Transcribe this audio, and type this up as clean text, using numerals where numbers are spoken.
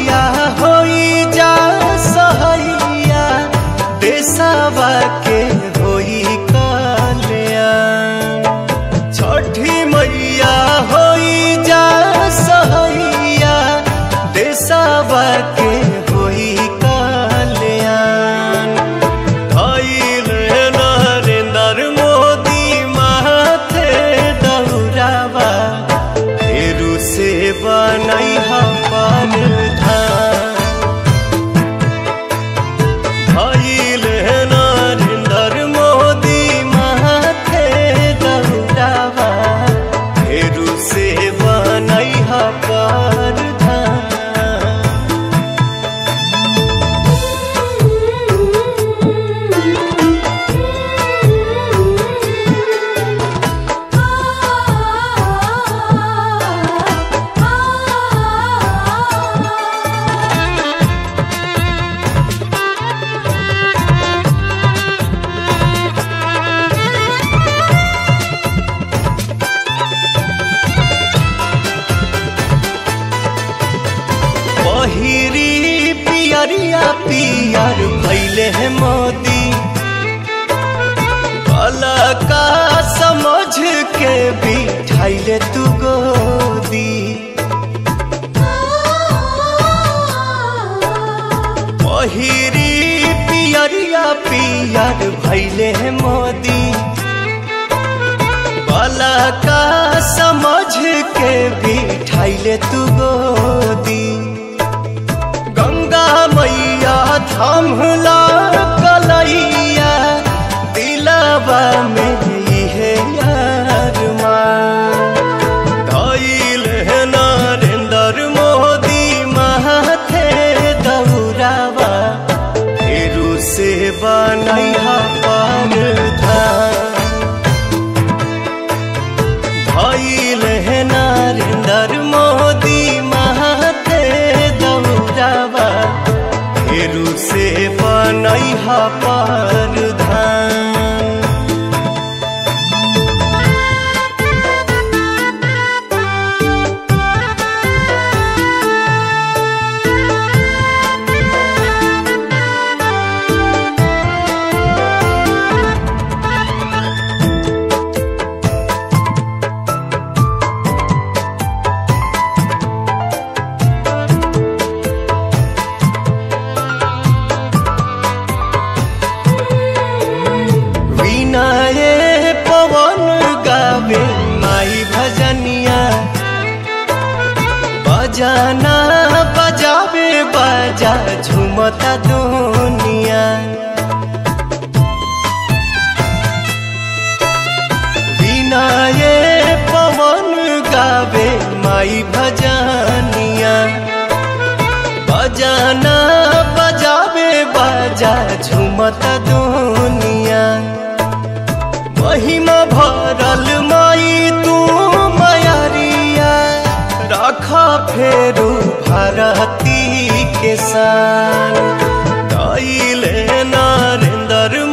मैया होई जा सहैया देशवा के होई कल्याण। छठी मैया होई जा सहैया देशवा के होई कल्याण। भइले नरेंद्र मोदी माथे दौरावा फेरू से बनई परधान। भइले नरेंद्र मोदी माथे दौरावा फेरू से बनई परधान। पहिरी पियरिया पियर भैले है मोदी का समझ के बिठाइले तू गोदी। पहिरी पियरिया पियर भैले है मोदी का समझ के बिठाइले तू गोदी। गंगा मैया थामला कलैया दिलवा में इहे अरमान। धइले नरेंद्र मोदी माथे दौरावा फेरू से बनई परधान। भइले नरेंद्र मोदी माथे दौरावा फेरू से बनई परधान। विनय पवन गावे माई भजनिया बजाना बजावे बाजा झूमता दुनिया। विनय पवन गावे माई भजनिया बजाना बजावे बाजा झूमता दुनिया। महिमा भरल माई तू मयरिया रखा फेरू भारती के सान। धइले नरेंद्र